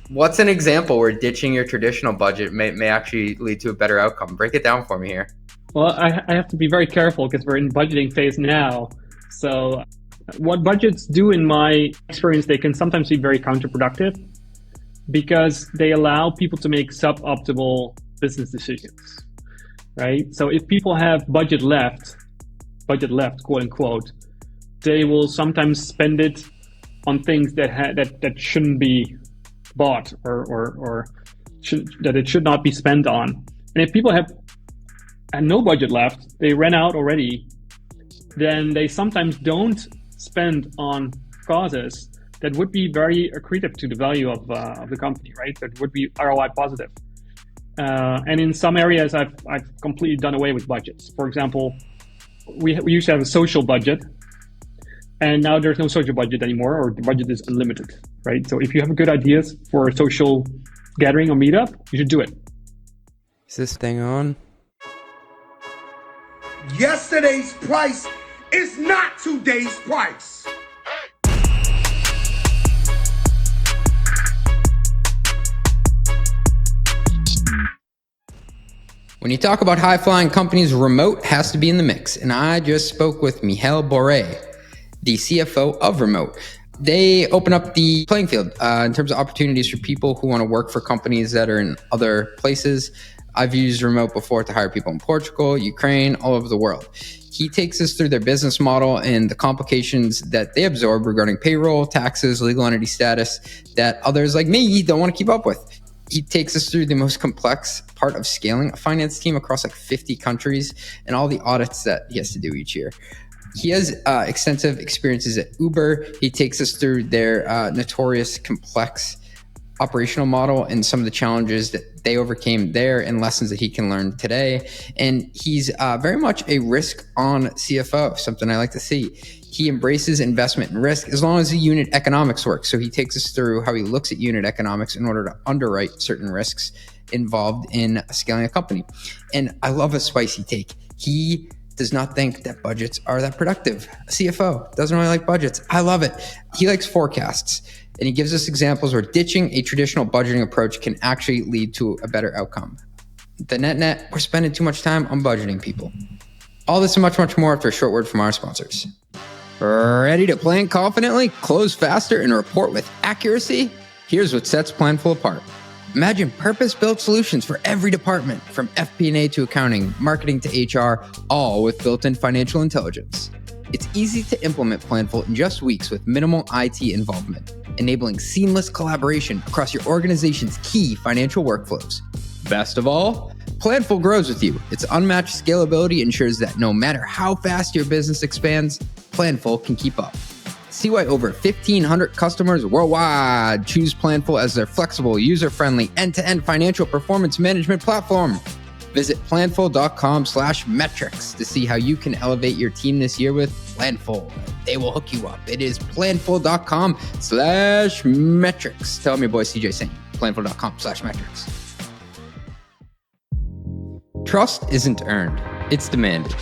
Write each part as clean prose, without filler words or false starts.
What's an example where ditching your traditional budget may actually lead to a better outcome? Break it down for me here. Well, I have to be very careful because we're in budgeting phase now. So what budgets do, in my experience, they can sometimes be very counterproductive because they allow people to make suboptimal business decisions, right? So if people have budget left, quote unquote, they will sometimes spend it on things that shouldn't be bought or that it should not be spent on. And if people have no budget left, they ran out already, then they sometimes don't spend on causes that would be very accretive to the value of the company, right? That would be ROI positive. And in some areas, I've completely done away with budgets. For example, we used to have a social budget, and now there's no social budget anymore, or the budget is unlimited, right? So if you have good ideas for a social gathering or meetup, you should do it. Is this thing on? Yesterday's price is not today's price. When you talk about high-flying companies, Remote has to be in the mix. And I just spoke with Michiel Boere, the CFO of Remote. They open up the playing field in terms of opportunities for people who want to work for companies that are in other places. I've used Remote before to hire people in Portugal, Ukraine, all over the world. He takes us through their business model and the complications that they absorb regarding payroll, taxes, legal entity status that others like me don't want to keep up with. He takes us through the most complex part of scaling a finance team across like 50 countries and all the audits that he has to do each year. He has extensive experiences at Uber. He takes us through their notorious complex operational model and some of the challenges that they overcame there and lessons that he can learn today. And he's very much a risk-on CFO, something I like to see. He embraces investment and risk as long as the unit economics work. So he takes us through how he looks at unit economics in order to underwrite certain risks involved in scaling a company. And I love a spicy take. He does not think that budgets are that productive. A CFO doesn't really like budgets. I love it. He likes forecasts. And he gives us examples where ditching a traditional budgeting approach can actually lead to a better outcome. The net, we're spending too much time on budgeting, people. All this and much, much more after a short word from our sponsors. Ready to plan confidently, close faster, and report with accuracy? Here's what sets Planful apart. Imagine purpose-built solutions for every department, from FP&A to accounting, marketing to HR, all with built-in financial intelligence. It's easy to implement Planful in just weeks with minimal IT involvement, enabling seamless collaboration across your organization's key financial workflows. Best of all, Planful grows with you. Its unmatched scalability ensures that no matter how fast your business expands, Planful can keep up. See why over 1,500 customers worldwide choose Planful as their flexible, user-friendly, end-to-end financial performance management platform. Visit planful.com/metrics to see how you can elevate your team this year with Planful. They will hook you up. It is planful.com/metrics. Tell them your boy CJ sent you. Planful.com/metrics. Trust isn't earned, it's demanded.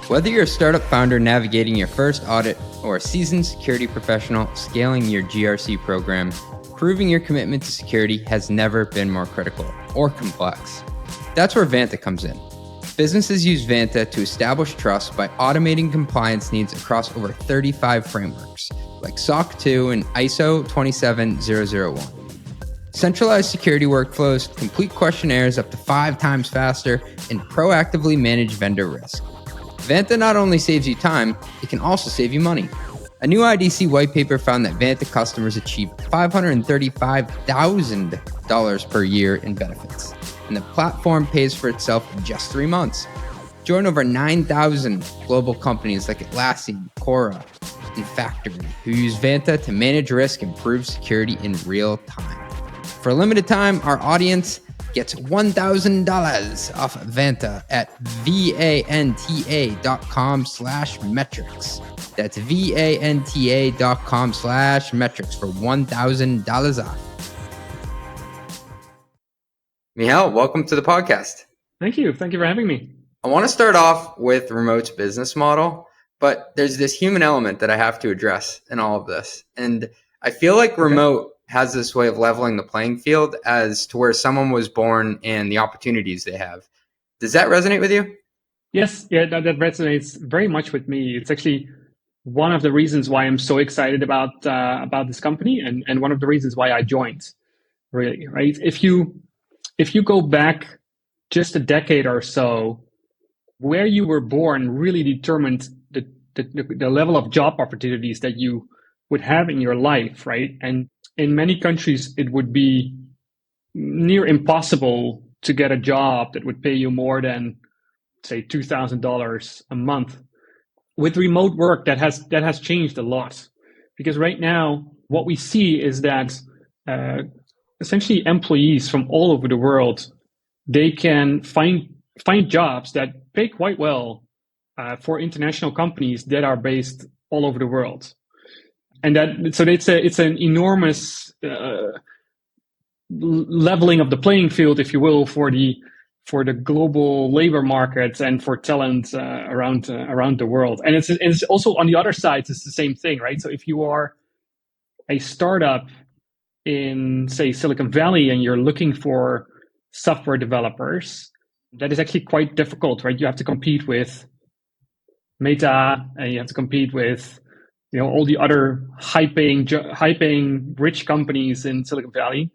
Whether you're a startup founder navigating your first audit or a seasoned security professional scaling your GRC program, proving your commitment to security has never been more critical or complex. That's where Vanta comes in. Businesses use Vanta to establish trust by automating compliance needs across over 35 frameworks, like SOC 2 and ISO 27001. Centralized security workflows, complete questionnaires up to 5 times faster, and proactively manage vendor risk. Vanta not only saves you time, it can also save you money. A new IDC white paper found that Vanta customers achieve $535,000 per year in benefits, and the platform pays for itself in just 3 months. Join over 9,000 global companies like Atlassian, Cora, and Factory, who use Vanta to manage risk and improve security in real time. For a limited time, our audience gets $1,000 off Vanta at vanta.com/metrics. That's vanta.com/metrics for $1,000 off. Michiel, welcome to the podcast. Thank you. Thank you for having me. I want to start off with Remote's business model, but there's this human element that I have to address in all of this. And I feel like Remote has this way of leveling the playing field as to where someone was born and the opportunities they have. Does that resonate with you? Yes, yeah, that resonates very much with me. It's actually one of the reasons why I'm so excited about this company, and one of the reasons why I joined. Really, right? If you go back just a decade or so, where you were born really determined the level of job opportunities that you would have in your life, right? And in many countries, it would be near impossible to get a job that would pay you more than, say, $2,000 a month. With remote work, that has changed a lot, because right now what we see is that essentially employees from all over the world, they can find jobs that pay quite well for international companies that are based all over the world, and it's an enormous leveling of the playing field, if you will, for the global labor markets and for talent around the world. And it's also on the other side, it's the same thing, right? So if you are a startup in, say, Silicon Valley, and you're looking for software developers, that is actually quite difficult, right? You have to compete with Meta, and you have to compete with all the other high-paying rich companies in Silicon Valley.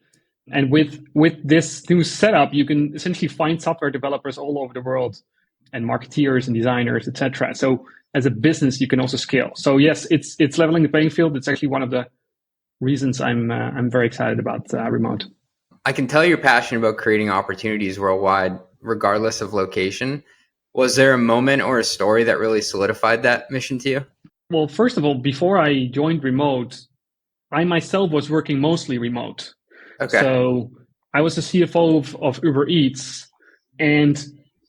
And with this new setup, you can essentially find software developers all over the world, and marketeers and designers, etc. So as a business, you can also scale. So yes, it's leveling the playing field. It's actually one of the reasons I'm very excited about remote. I can tell you're passionate about creating opportunities worldwide, regardless of location. Was there a moment or a story that really solidified that mission to you? Well, first of all, before I joined remote, I myself was working mostly remote. Okay. So I was the CFO of Uber Eats, and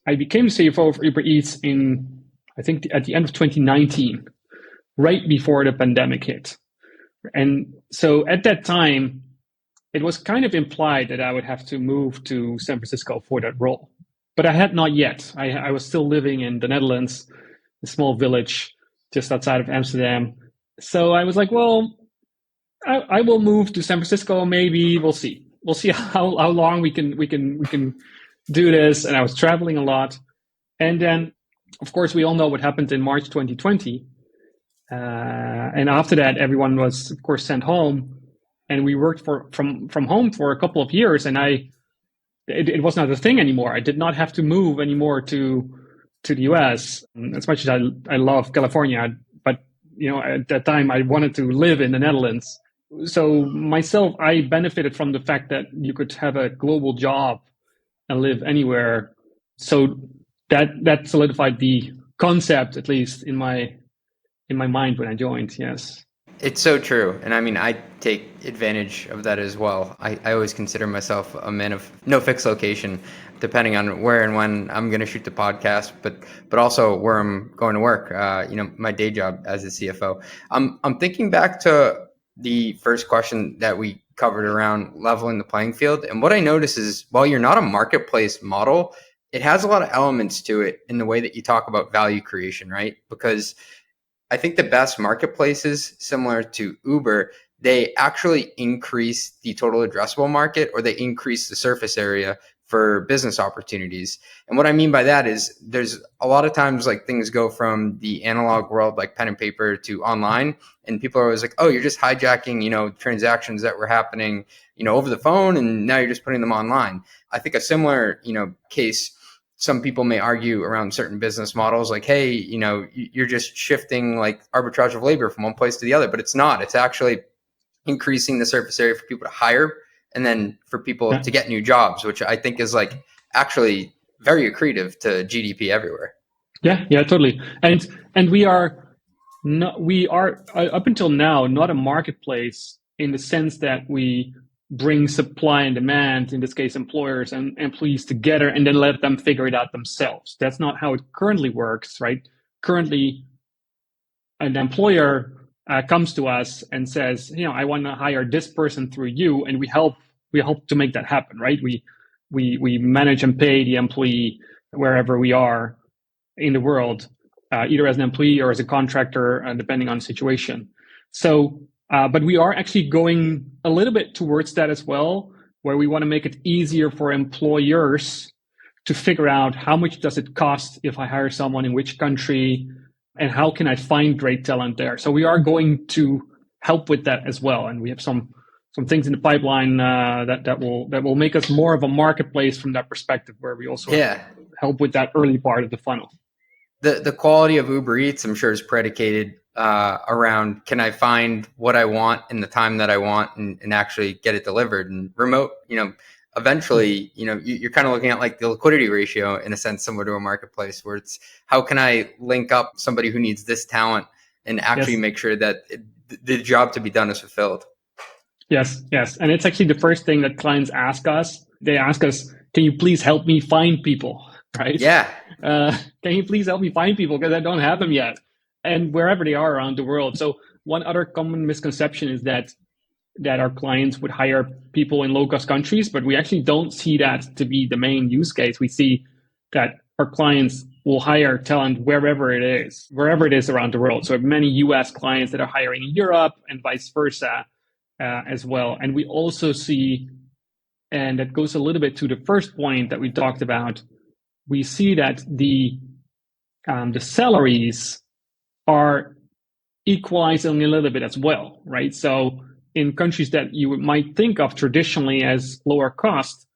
I became CFO of Uber Eats I think at the end of 2019, right before the pandemic hit. And so at that time, it was kind of implied that I would have to move to San Francisco for that role. But I had not yet. I was still living in the Netherlands, a small village just outside of Amsterdam. So I was like, well, I will move to San Francisco. Maybe we'll see. We'll see how long we can do this. And I was traveling a lot. And then, of course, we all know what happened in March 2020. And after that, everyone was, of course, sent home. And we worked from home for a couple of years. And it was not a thing anymore. I did not have to move anymore to the US. As much as I love California, but at that time I wanted to live in the Netherlands. So myself, I benefited from the fact that you could have a global job and live anywhere. So that solidified the concept, at least in my mind when I joined. Yes. It's so true. And I mean, I take advantage of that as well. I always consider myself a man of no fixed location, depending on where and when I'm going to shoot the podcast, but also where I'm going to work, my day job as a CFO. I'm thinking back to the first question that we covered around leveling the playing field. And what I notice is, while you're not a marketplace model, it has a lot of elements to it in the way that you talk about value creation, right? Because I think the best marketplaces, similar to Uber, they actually increase the total addressable market, or they increase the surface area for business opportunities. And what I mean by that is, there's a lot of times like things go from the analog world, like pen and paper, to online, and people are always like, oh, you're just hijacking, transactions that were happening, over the phone, and now you're just putting them online. I think a similar, case, some people may argue around certain business models, like, hey, you're just shifting like arbitrage of labor from one place to the other, but it's not. It's actually increasing the surface area for people to hire, and then for people to get new jobs, which I think is like actually very accretive to GDP everywhere. Yeah, totally. And we are up until now not a marketplace in the sense that we bring supply and demand, in this case employers and employees, together and then let them figure it out themselves. That's not how it currently works, right? Currently, an employer comes to us and says, I want to hire this person through you, and we help to make that happen, right? We manage and pay the employee wherever we are in the world, either as an employee or as a contractor, depending on the situation. So But we are actually going a little bit towards that as well, where we want to make it easier for employers to figure out how much does it cost if I hire someone in which country, and how can I find great talent there. So we are going to help with that as well, and we have some things in the pipeline that will make us more of a marketplace from that perspective, where we also help with that early part of the funnel. The quality of Uber Eats, I'm sure, is predicated around, can I find what I want in the time that I want and actually get it delivered. And remote, eventually, you're kind of looking at like the liquidity ratio in a sense, similar to a marketplace, where it's how can I link up somebody who needs this talent and actually make sure that the job to be done is fulfilled. Yes. And it's actually the first thing that clients ask us. They ask us, can you please help me find people? Right? Yeah. Can you please help me find people? Because I don't have them yet. And wherever they are around the world. So one other common misconception is that our clients would hire people in low-cost countries, but we actually don't see that to be the main use case. We see that our clients will hire talent wherever it is around the world. So we have many US clients that are hiring in Europe and vice versa as well. And we also see, and that goes a little bit to the first point that we talked about, we see that the salaries are equalizing a little bit as well, right? So in countries that you might think of traditionally as lower cost,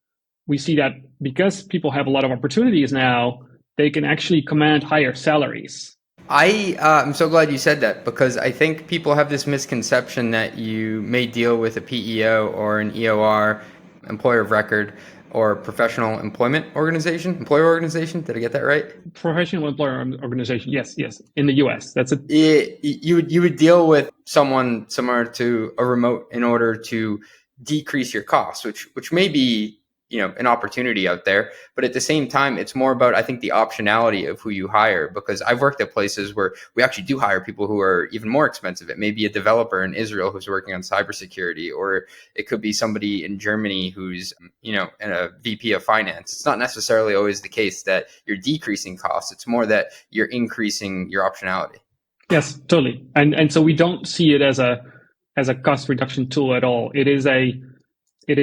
we see that because people have a lot of opportunities now, they can actually command higher salaries. I'm so glad you said that, because I think people have this misconception that you may deal with a PEO or an EOR, employer of record, or professional employer organization. Did I get that right? Professional employer organization. Yes. In the US, that's it. You would deal with someone similar to a remote in order to decrease your costs, which may be an opportunity out there, but at the same time, it's more about, I think, the optionality of who you hire. Because I've worked at places where we actually do hire people who are even more expensive. It may be a developer in Israel who's working on cybersecurity, or it could be somebody in Germany who's a VP of finance. It's not necessarily always the case that you're decreasing costs. It's more that you're increasing your optionality. Yes, totally. And so we don't see it as a cost reduction tool at all. It is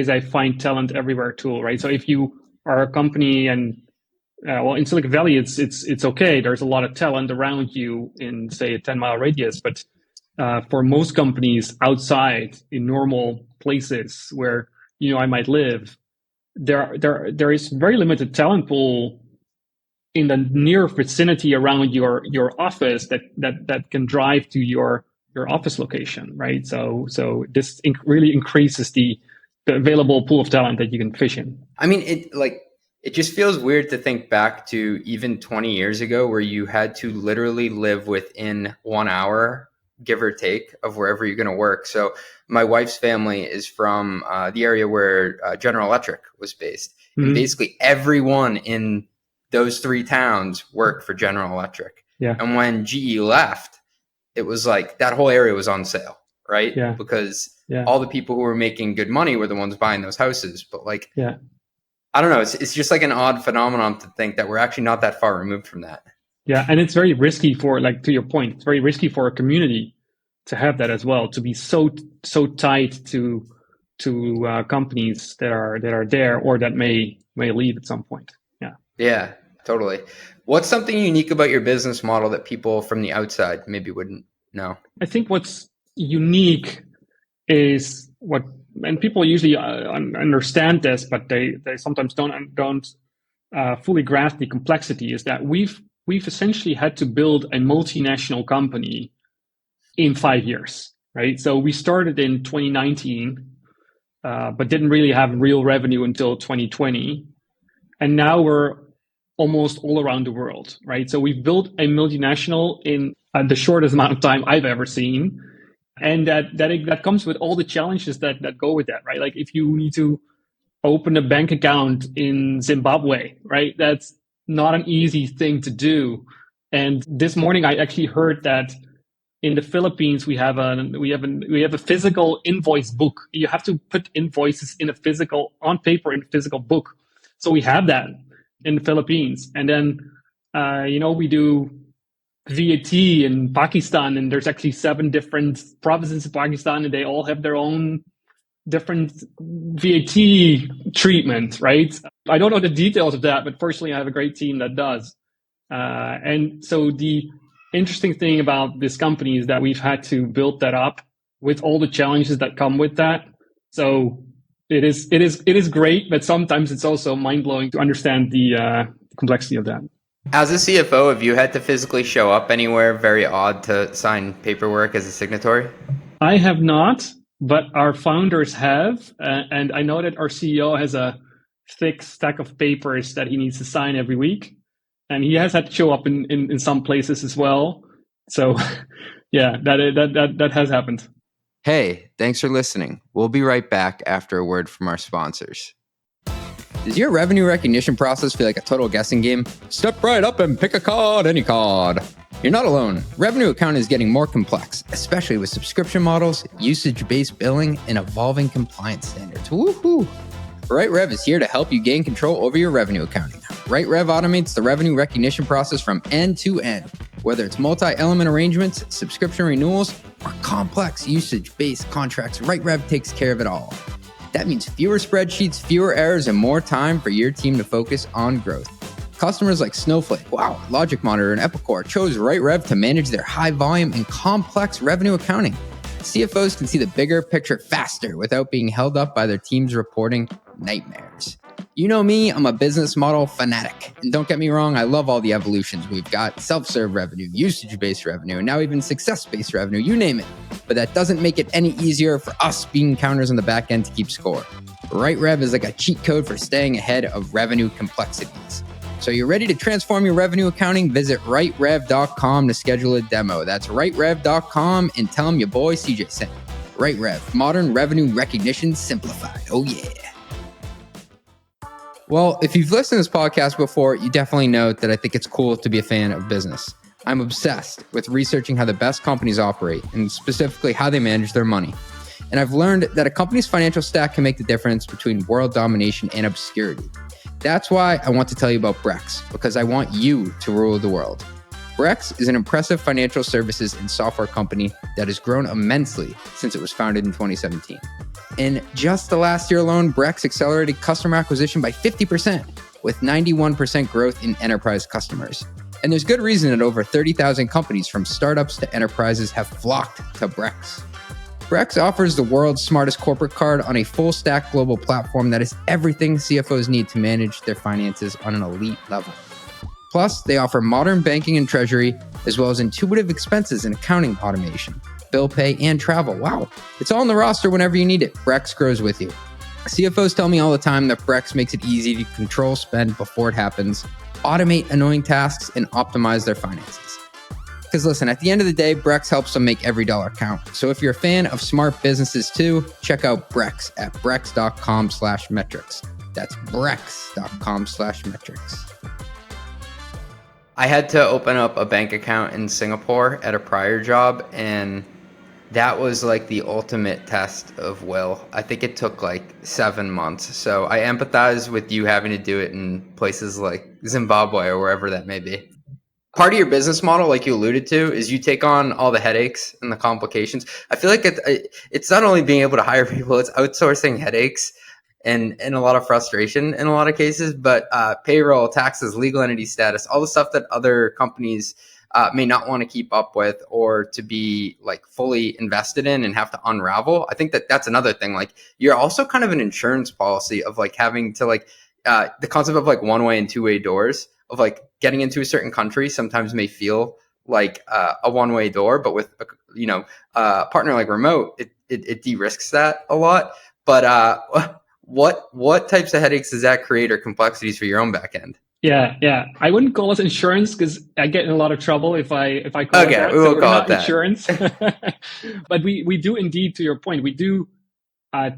a find talent everywhere tool, right? So if you are a company and in Silicon Valley, it's okay. There's a lot of talent around you in, say, a 10-mile radius. But for most companies outside in normal places where I might live, there is very limited talent pool in the near vicinity around your office that can drive to your office location, right? So this really increases the available pool of talent that you can fish in. I mean, it just feels weird to think back to even 20 years ago, where you had to literally live within 1 hour, give or take, of wherever you're going to work. So my wife's family is from the area where General Electric was based. Mm-hmm. And basically everyone in those 3 towns worked for General Electric. Yeah. And when GE left, it was like that whole area was on sale, right? Yeah. Because all the people who were making good money were the ones buying those houses. But I don't know. It's just like an odd phenomenon to think that we're actually not that far removed from that. Yeah, and it's very risky for, to your point, it's very risky for a community to have that as well, to be so tied to companies that are there or that may leave at some point. Yeah. Yeah, totally. What's something unique about your business model that people from the outside maybe wouldn't know? I think what's unique is and people usually understand this, but they sometimes don't fully grasp the complexity, is that we've essentially had to build a multinational company in 5 years, right? So we started in 2019, but didn't really have real revenue until 2020. And now we're almost all around the world, right? So we've built a multinational in the shortest amount of time I've ever seen. And that comes with all the challenges that go with that, right? Like if you need to open a bank account in Zimbabwe, right? That's not an easy thing to do. And this morning I actually heard that in the Philippines we have a physical invoice book. You have to put invoices on paper in a physical book. So we have that in the Philippines. And then we do VAT in Pakistan, and there's actually 7 different provinces in Pakistan, and they all have their own different VAT treatment, right? I don't know the details of that, but fortunately, I have a great team that does. And so the interesting thing about this company is that we've had to build that up with all the challenges that come with that. So it is great, but sometimes it's also mind blowing to understand the complexity of that. As a CFO, have you had to physically show up anywhere very odd to sign paperwork as a signatory? I have not, but our founders have. And I know that our CEO has a thick stack of papers that he needs to sign every week. And he has had to show up in some places as well. So yeah, that has happened. Hey, thanks for listening. We'll be right back after a word from our sponsors. Does your revenue recognition process feel like a total guessing game? Step right up and pick a card, any card. You're not alone. Revenue accounting is getting more complex, especially with subscription models, usage-based billing, and evolving compliance standards. Woohoo! RightRev is here to help you gain control over your revenue accounting. RightRev automates the revenue recognition process from end to end. Whether it's multi-element arrangements, subscription renewals, or complex usage-based contracts, RightRev takes care of it all. That means fewer spreadsheets, fewer errors, and more time for your team to focus on growth. Customers like Snowflake, Logic Monitor, and Epicor chose RightRev to manage their high volume and complex revenue accounting. CFOs can see the bigger picture faster without being held up by their team's reporting nightmares. You know me, I'm a business model fanatic. And don't get me wrong, I love all the evolutions. We've got self-serve revenue, usage-based revenue, and now even success-based revenue, you name it. But that doesn't make it any easier for us bean counters on the back end to keep score. RightRev is like a cheat code for staying ahead of revenue complexities. So you're ready to transform your revenue accounting? Visit RightRev.com to schedule a demo. That's RightRev.com and tell them your boy CJ sent. RightRev, modern revenue recognition simplified. Oh yeah. Well, if you've listened to this podcast before, you definitely know that I think it's cool to be a fan of business. I'm obsessed with researching how the best companies operate and specifically how they manage their money. And I've learned that a company's financial stack can make the difference between world domination and obscurity. That's why I want to tell you about Brex, because I want you to rule the world. Brex is an impressive financial services and software company that has grown immensely since it was founded in 2017. In just the last year alone, Brex accelerated customer acquisition by 50%, with 91% growth in enterprise customers. And there's good reason that over 30,000 companies from startups to enterprises have flocked to Brex. Brex offers the world's smartest corporate card on a full-stack global platform that is everything CFOs need to manage their finances on an elite level. Plus, they offer modern banking and treasury, as well as intuitive expenses and accounting automation, bill pay, and travel. Wow, it's all on the roster whenever you need it. Brex grows with you. CFOs tell me all the time that Brex makes it easy to control spend before it happens, automate annoying tasks, and optimize their finances. Because listen, at the end of the day, Brex helps them make every dollar count. So if you're a fan of smart businesses too, check out Brex at brex.com/metrics. That's brex.com/metrics. I had to open up a bank account in Singapore at a prior job, and that was like the ultimate test of will. I think it took like 7 months. So I empathize with you having to do it in places like Zimbabwe or wherever that may be. Part of your business model, like you alluded to, is you take on all the headaches and the complications. I feel like it's not only being able to hire people, it's outsourcing headaches and a lot of frustration in a lot of cases, but payroll, taxes, legal entity status, all the stuff that other companies may not want to keep up with or to be like fully invested in and have to unravel. I think that that's another thing. Like you're also kind of an insurance policy of like having to like the concept of like one-way and two-way doors of like getting into a certain country sometimes may feel like a one-way door, but with a partner like Remote, it de-risks that a lot. But what types of headaches does that create or complexities for your own back end? Yeah. I wouldn't call us insurance because I get in a lot of trouble if I call it that. We will call it that. Insurance. But we do indeed, to your point, we do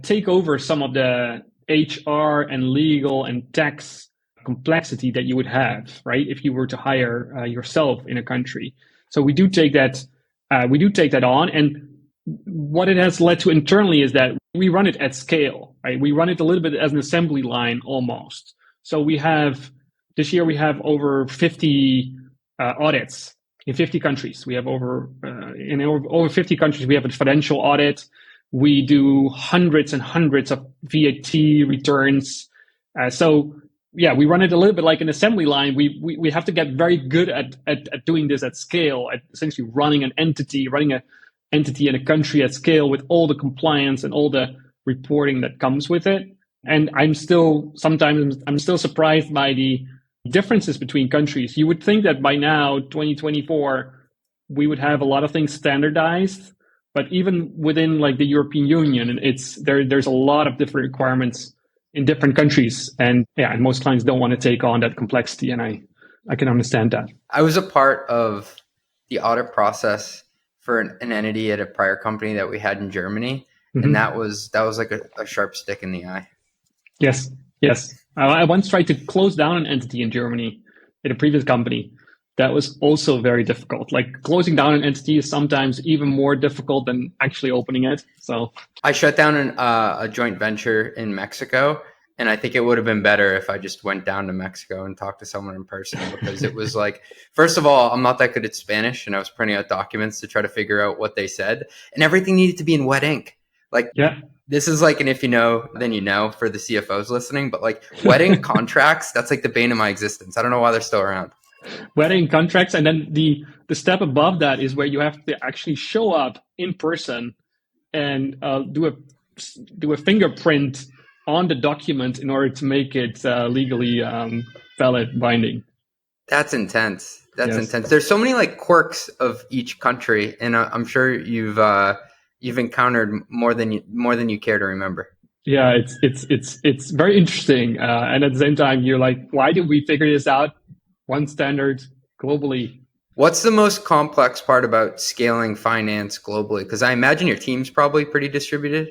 take over some of the HR and legal and tax complexity that you would have, right, if you were to hire yourself in a country. So we do take that on, and what it has led to internally is that we run it at scale, right? We run it a little bit as an assembly line almost. So this year we have over 50 audits in 50 countries. We have in over 50 countries, we have a financial audit. We do hundreds and hundreds of VAT returns. We run it a little bit like an assembly line. We have to get very good at doing this at scale, at essentially running an entity in a country at scale with all the compliance and all the reporting that comes with it. And I'm still surprised by the differences between countries. You would think that by now, 2024, we would have a lot of things standardized, but even within like the European Union, there's a lot of different requirements in different countries. And most clients don't want to take on that complexity. And I can understand that. I was a part of the audit process for an entity at a prior company that we had in Germany. Mm-hmm. And that was like a sharp stick in the eye. Yes. I once tried to close down an entity in Germany at a previous company. That was also very difficult. Like closing down an entity is sometimes even more difficult than actually opening it. So I shut down a joint venture in Mexico, and I think it would have been better if I just went down to Mexico and talked to someone in person, because it was like, first of all, I'm not that good at Spanish, and I was printing out documents to try to figure out what they said, and everything needed to be in wet ink. Like, This is like, and if you know, then you know, for the CFOs listening, but like wet ink contracts, that's like the bane of my existence. I don't know why they're still around. Wet ink contracts. And then the step above that is where you have to actually show up in person and do a fingerprint on the document in order to make it legally valid, binding. That's intense. That's intense. There's so many like quirks of each country, and I'm sure you've encountered more than you care to remember. Yeah, it's very interesting, and at the same time, you're like, why did we figure this out? One standard globally. What's the most complex part about scaling finance globally? Because I imagine your team's probably pretty distributed.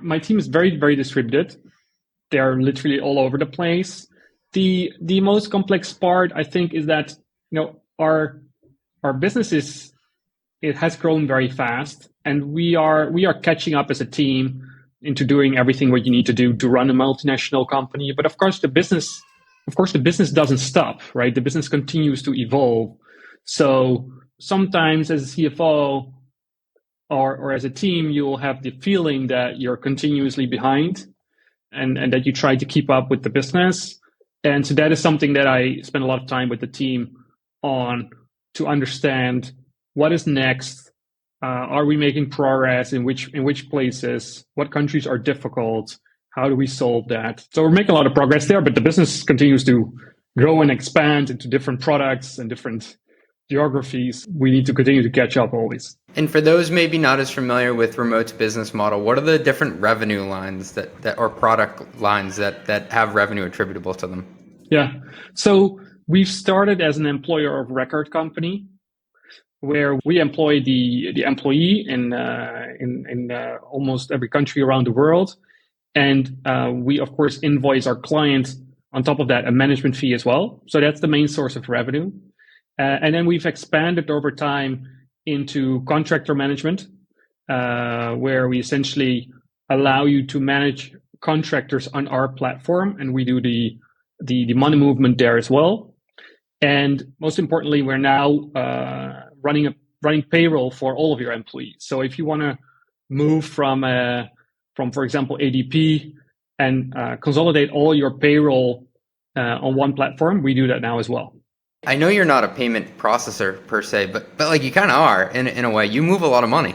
My team is very, very distributed. They are literally all over the place. The most complex part, I think, is that our business it has grown very fast, and we are catching up as a team into doing everything what you need to do to run a multinational company. But of course, the business doesn't stop, right? The business continues to evolve. So sometimes as a CFO or as a team, you will have the feeling that you're continuously behind and that you try to keep up with the business. And so that is something that I spend a lot of time with the team on, to understand what is next. Are we making progress in which places? What countries are difficult? How do we solve that? So we're making a lot of progress there, but the business continues to grow and expand into different products and different geographies. We need to continue to catch up always. And for those maybe not as familiar with Remote's business model, what are the different revenue lines that or product lines that have revenue attributable to them? Yeah. So we've started as an employer of record company, where we employ the employee in almost every country around the world. And we, of course, invoice our client on top of that a management fee as well. So that's the main source of revenue. And then we've expanded over time into contractor management, where we essentially allow you to manage contractors on our platform, and we do the money movement there as well. And most importantly, we're now running payroll for all of your employees. So if you want to move from, for example, ADP and consolidate all your payroll on one platform, we do that now as well. I know you're not a payment processor per se, but like you kind of are in a way. You move a lot of money.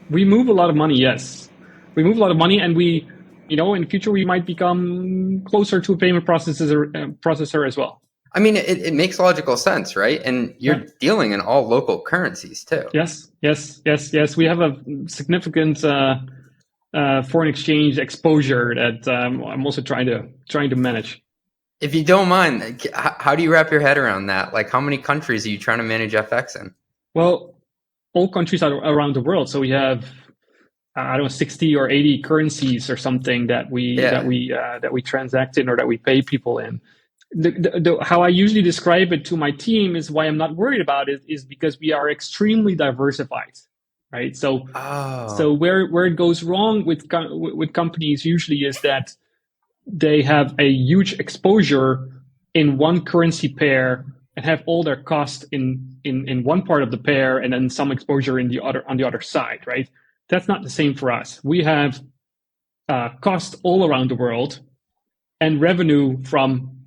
We move a lot of money, yes. We move a lot of money, and we, in the future, we might become closer to a payment processor as well. I mean, it makes logical sense, right? And you're dealing in all local currencies too. Yes. We have a significant foreign exchange exposure that I'm also trying to manage. If you don't mind, how do you wrap your head around that? Like, how many countries are you trying to manage FX in? Well, all countries are around the world. So we have, 60 or 80 currencies or something that we transact in or that we pay people in. How I usually describe it to my team is why I'm not worried about it is because we are extremely diversified, right? So where it goes wrong with companies usually is that they have a huge exposure in one currency pair and have all their cost in one part of the pair and then some exposure in the other on the other side, right? That's not the same for us. We have cost all around the world and revenue from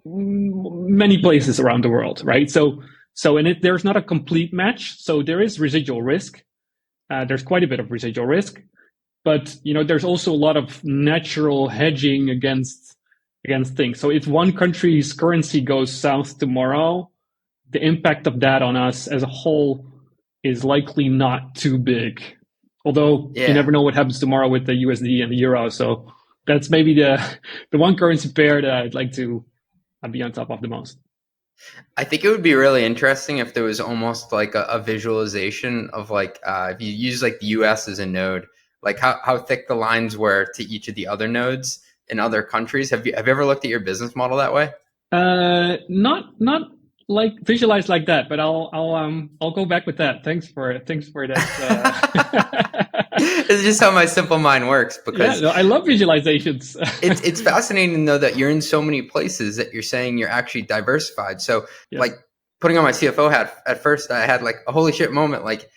many places around the world, right? There's not a complete match. So there is residual risk. There's quite a bit of residual risk, but there's also a lot of natural hedging against things. So if one country's currency goes south tomorrow, the impact of that on us as a whole is likely not too big. Although you never know what happens tomorrow with the USD and the euro. So that's maybe the one currency pair that I'd like to be on top of the most. I think it would be really interesting if there was almost like a visualization of like if you use like the US as a node, like how thick the lines were to each of the other nodes in other countries. Have you ever looked at your business model that way? Not like visualized like that, but I'll go back with that. Thanks for that. It's just how my simple mind works, because I love visualizations. it's fascinating though that you're in so many places that you're saying you're actually diversified. So like putting on my CFO hat, at first I had like a holy shit moment. Like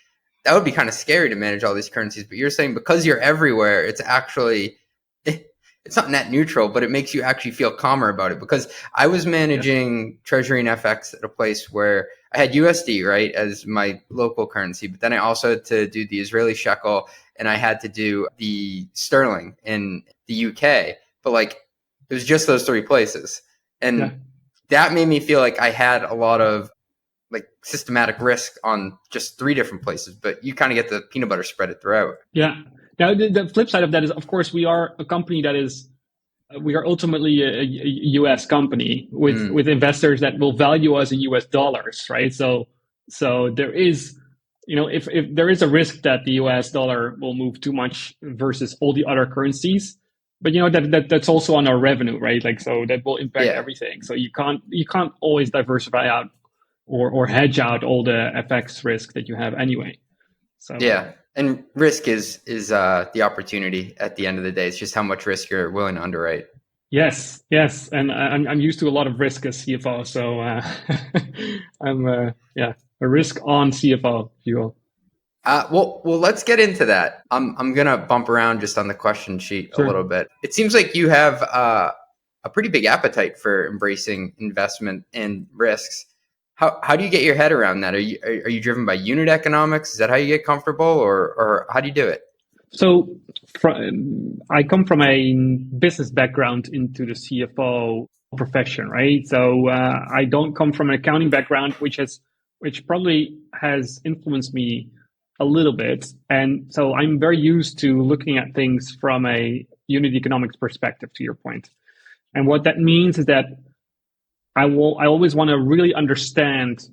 that would be kind of scary to manage all these currencies, but you're saying because you're everywhere, it's actually it's not net neutral, but it makes you actually feel calmer about it. Because I was managing treasury and FX at a place where I had USD, right, as my local currency, but then I also had to do the Israeli shekel and I had to do the sterling in the UK. But like it was just those three places. And that made me feel like I had a lot of like systematic risk on just three different places, but you kind of get the peanut butter spread it throughout. Yeah. Now, the flip side of that is, of course, we are a company we are ultimately a U.S. company with investors that will value us in U.S. dollars, right? So there is, if there is a risk that the U.S. dollar will move too much versus all the other currencies, but that's also on our revenue, right? Like, so that will impact everything. So you can't always diversify out or hedge out all the FX risk that you have anyway. So and risk is the opportunity at the end of the day. It's just how much risk you're willing to underwrite. Yes, and I'm used to a lot of risk as CFO, so I'm a risk on CFO, if you will. Well, let's get into that. I'm gonna bump around just on the question sheet a little bit. It seems like you have a pretty big appetite for embracing investment and risks. How do you get your head around that? Are you driven by unit economics? Is that how you get comfortable, or how do you do it? So I come from a business background into the CFO profession, right? So I don't come from an accounting background, which probably has influenced me a little bit. And so I'm very used to looking at things from a unit economics perspective, to your point. And what that means is that I always want to really understand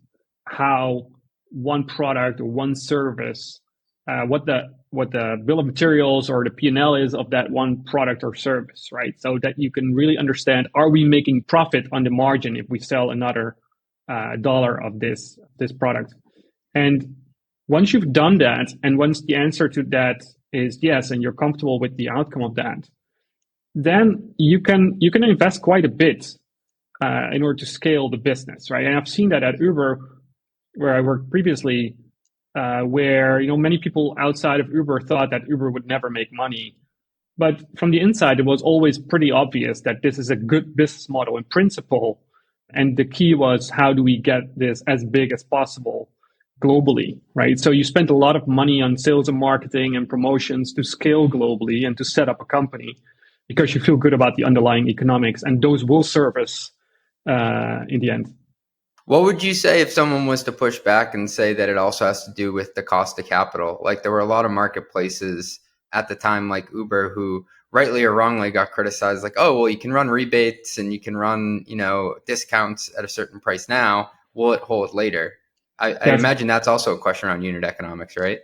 how one product or one service, what the bill of materials or the P&L is of that one product or service, right? So that you can really understand, are we making profit on the margin if we sell another dollar of this product? And once you've done that, and once the answer to that is yes, and you're comfortable with the outcome of that, then you can invest quite a bit in order to scale the business, right? And I've seen that at Uber, where I worked previously, where many people outside of Uber thought that Uber would never make money, but from the inside, it was always pretty obvious that this is a good business model in principle, and the key was how do we get this as big as possible globally, right? So you spent a lot of money on sales and marketing and promotions to scale globally and to set up a company because you feel good about the underlying economics, and those will service in the end. What would you say if someone was to push back and say that it also has to do with the cost of capital? Like there were a lot of marketplaces at the time, like Uber, who rightly or wrongly got criticized, like, oh, well, you can run rebates and you can run, discounts at a certain price now. Will it hold later? I imagine that's also a question around unit economics, right?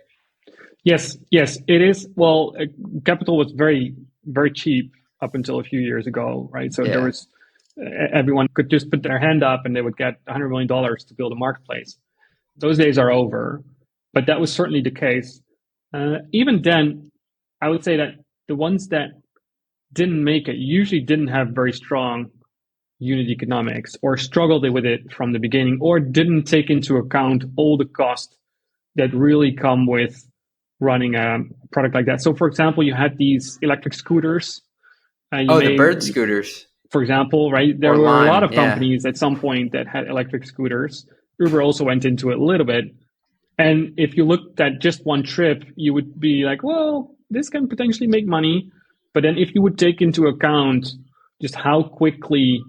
Yes, it is. Well, capital was very, very cheap up until a few years ago, right? So there was everyone could just put their hand up and they would get $100 million to build a marketplace. Those days are over, but that was certainly the case. Even then, I would say that the ones that didn't make it usually didn't have very strong unit economics or struggled with it from the beginning or didn't take into account all the costs that really come with running a product like that. So, for example, you had these electric scooters. The bird scooters. For example, right? There Or were a lot Lime, of yeah. companies at some point that had electric scooters. Uber also went into it a little bit. And if you looked at just one trip, you would be like, well, this can potentially make money. But then if you would take into account just how quickly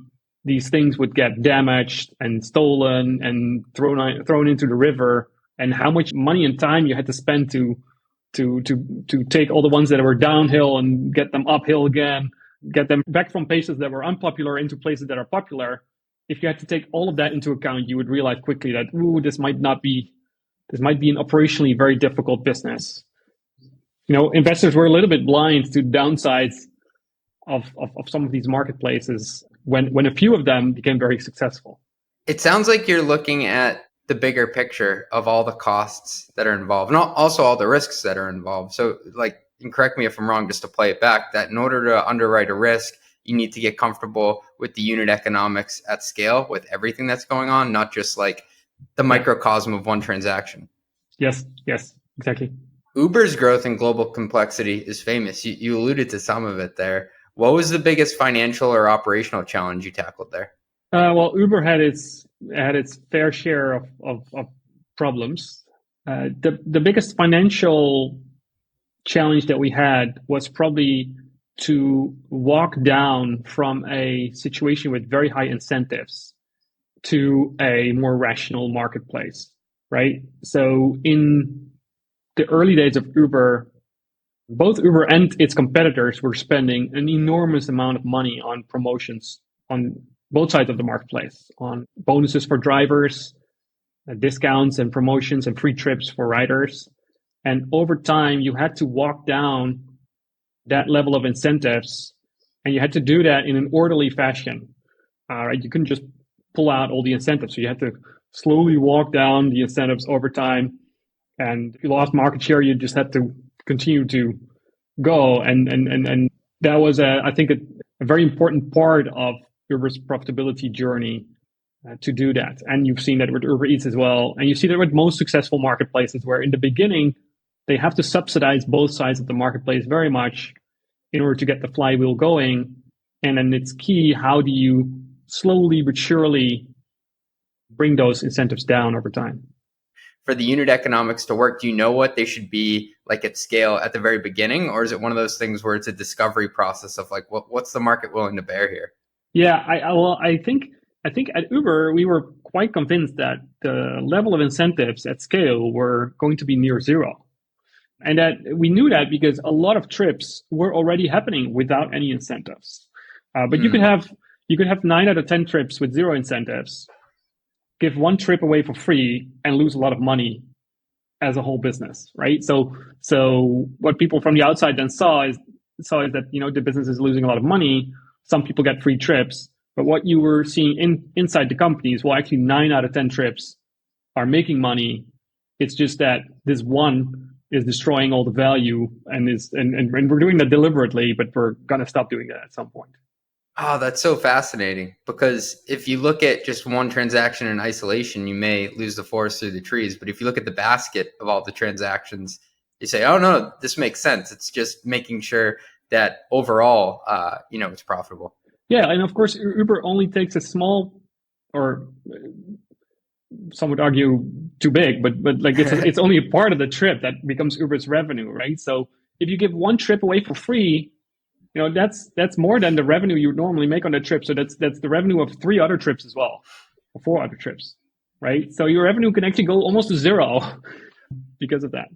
these things would get damaged and stolen and thrown into the river, and how much money and time you had to spend to take all the ones that were downhill and get them uphill again, get them back from places that were unpopular into places that are popular. If you had to take all of that into account, you would realize quickly that this might be an operationally very difficult business. Investors were a little bit blind to downsides of some of these marketplaces when a few of them became very successful. It sounds like you're looking at the bigger picture of all the costs that are involved and also all the risks that are involved. So and correct me if I'm wrong, just to play it back, that in order to underwrite a risk, you need to get comfortable with the unit economics at scale with everything that's going on, not just like the microcosm of one transaction. Yes, exactly. Uber's growth in global complexity is famous. You alluded to some of it there. What was the biggest financial or operational challenge you tackled there? Well, Uber had its fair share of problems. The biggest financial challenge that we had was probably to walk down from a situation with very high incentives to a more rational marketplace, right? So in the early days of Uber, both Uber and its competitors were spending an enormous amount of money on promotions on both sides of the marketplace, on bonuses for drivers, discounts and promotions and free trips for riders. And over time, you had to walk down that level of incentives, and you had to do that in an orderly fashion. Right? You couldn't just pull out all the incentives. So you had to slowly walk down the incentives over time. And if you lost market share, you just had to continue to go. And that was, I think, a very important part of Uber's profitability journey to do that. And you've seen that with Uber Eats as well. And you see that with most successful marketplaces, where in the beginning, they have to subsidize both sides of the marketplace very much in order to get the flywheel going. And then it's key, how do you slowly but surely bring those incentives down over time? For the unit economics to work, do you know what they should be like at scale at the very beginning? Or is it one of those things where it's a discovery process of like, what's the market willing to bear here? Yeah, I think at Uber, we were quite convinced that the level of incentives at scale were going to be near zero. And that we knew that because a lot of trips were already happening without any incentives. But you could have 9 out of 10 trips with zero incentives, give one trip away for free, and lose a lot of money as a whole business, right? So what people from the outside then saw is that the business is losing a lot of money. Some people get free trips, but what you were seeing inside the companies, well, actually 9 out of 10 trips are making money. It's just that this one is destroying all the value, and we're doing that deliberately, but we're gonna stop doing that at some point. Oh, that's so fascinating, because if you look at just one transaction in isolation, you may lose the forest through the trees. But if you look at the basket of all the transactions, you say, oh no, this makes sense. It's just making sure that overall, it's profitable. Yeah, and of course, Uber only takes a small, or some would argue too big, but like it's only a part of the trip that becomes Uber's revenue, right? So if you give one trip away for free, that's more than the revenue you would normally make on a trip. So that's the revenue of 3 other trips as well, or 4 other trips, right? So your revenue can actually go almost to zero because of that.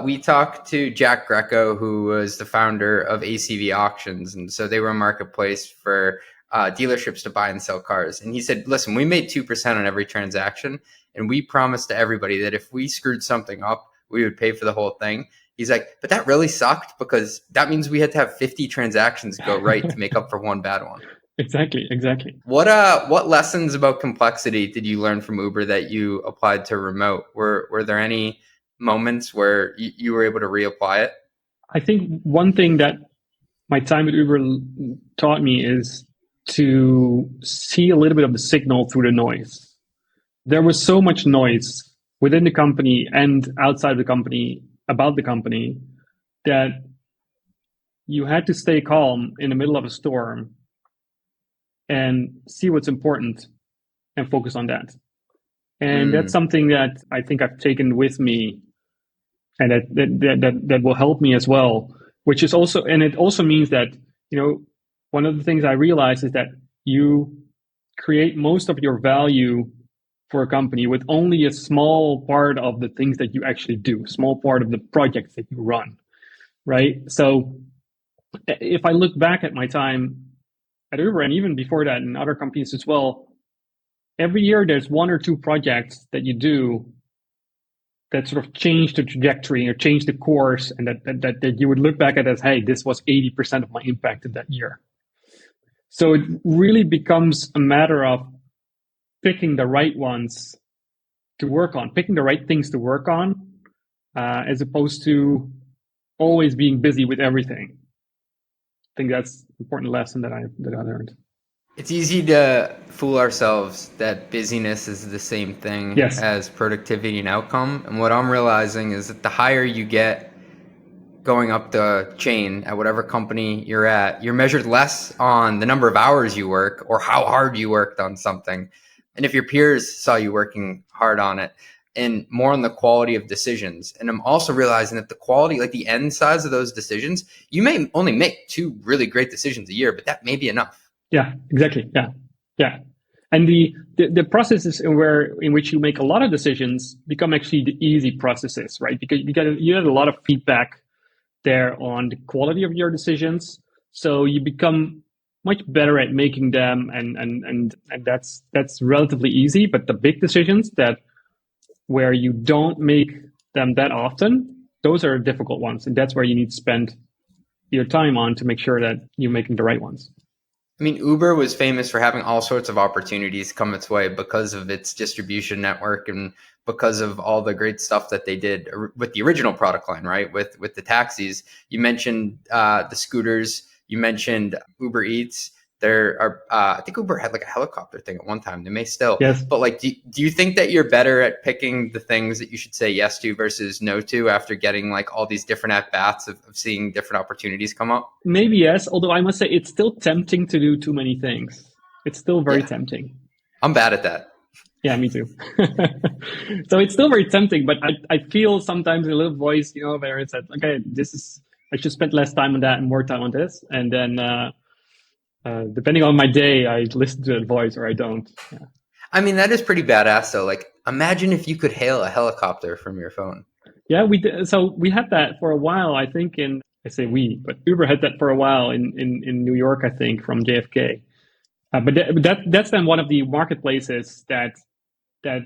We talked to Jack Greco, who was the founder of ACV Auctions. And so they were a marketplace for dealerships to buy and sell cars. And he said, listen, we made 2% on every transaction. And we promised to everybody that if we screwed something up, we would pay for the whole thing. He's like, but that really sucked, because that means we had to have 50 transactions go right to make up for one bad one. Exactly. What lessons about complexity did you learn from Uber that you applied to Remote? Were there any moments where you were able to reapply it? I think one thing that my time at Uber taught me is to see a little bit of the signal through the noise. There was so much noise within the company and outside the company about the company that you had to stay calm in the middle of a storm and see what's important and focus on that. And that's something that I think I've taken with me, and that will help me as well. Which is also, and it also means that, one of the things I realized is that you create most of your value for a company with only a small part of the things that you actually do, small part of the projects that you run, right? So if I look back at my time at Uber, and even before that in other companies as well, every year there's one or two projects that you do that sort of change the trajectory or change the course, and that you would look back at as, hey, this was 80% of my impact in that year. So it really becomes a matter of picking the right ones to work on, picking the right things to work on, as opposed to always being busy with everything. I think that's an important lesson that I learned. It's easy to fool ourselves that busyness is the same thing as productivity and outcome. And what I'm realizing is that the higher you get going up the chain at whatever company you're at, you're measured less on the number of hours you work or how hard you worked on something. And if your peers saw you working hard on it, and more on the quality of decisions. And I'm also realizing that the quality, like the end size of those decisions, you may only make 2 really great decisions a year, but that may be enough. Yeah, exactly. Yeah. And the processes in which you make a lot of decisions become actually the easy processes, right? Because you get a lot of feedback there on the quality of your decisions. So you become much better at making them, and that's relatively easy. But the big decisions where you don't make them that often, those are difficult ones. And that's where you need to spend your time on to make sure that you're making the right ones. I mean, Uber was famous for having all sorts of opportunities come its way because of its distribution network and because of all the great stuff that they did with the original product line, right? With the taxis. You mentioned the scooters. You mentioned Uber Eats. There are, I think Uber had like a helicopter thing at one time. They may still. Yes. But like, do you think that you're better at picking the things that you should say yes to versus no to after getting like all these different at-bats of seeing different opportunities come up? Maybe yes, although I must say it's still tempting to do too many things. It's still very tempting. I'm bad at that. Yeah, me too. So it's still very tempting, but I feel sometimes a little voice, where it's like, okay, I should spend less time on that and more time on this. And then, depending on my day, I listen to that voice or I don't. Yeah. I mean, that is pretty badass though. Like, imagine if you could hail a helicopter from your phone. Yeah, we did. So we had that for a while, I think I say we, but Uber had that for a while in New York, I think, from JFK. But that's then one of the marketplaces that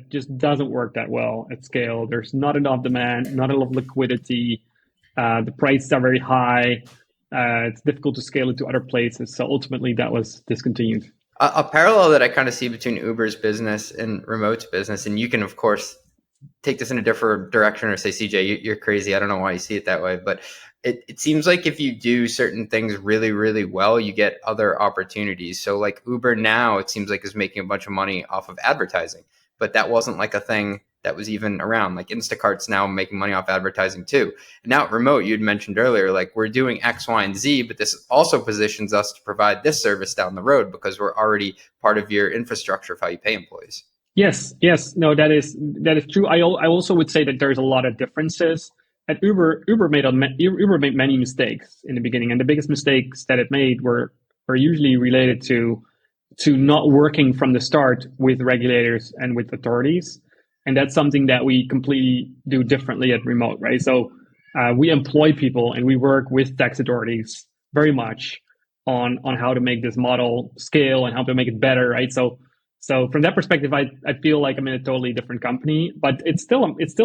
just doesn't work that well at scale. There's not enough demand, not enough liquidity. The prices are very high. It's difficult to scale it to other places. So ultimately that was discontinued. A parallel that I kind of see between Uber's business and Remote's business, and you can, of course, take this in a different direction or say, CJ, you're crazy. I don't know why you see it that way. But it seems like if you do certain things really, really well, you get other opportunities. So like Uber now, it seems like is making a bunch of money off of advertising. But that wasn't like a thing that was even around. Like Instacart's now making money off advertising too. And now at Remote, you'd mentioned earlier, like we're doing X, Y, and Z, but this also positions us to provide this service down the road because we're already part of your infrastructure of how you pay employees. Yes. No, that is true. I also would say that there's a lot of differences. At Uber made many mistakes in the beginning, and the biggest mistakes that it made were usually related to not working from the start with regulators and with authorities. And that's something that we completely do differently at Remote, right? So we employ people and we work with tax authorities very much on how to make this model scale and how to make it better, right? So from that perspective, I feel like I'm in a totally different company, but it's still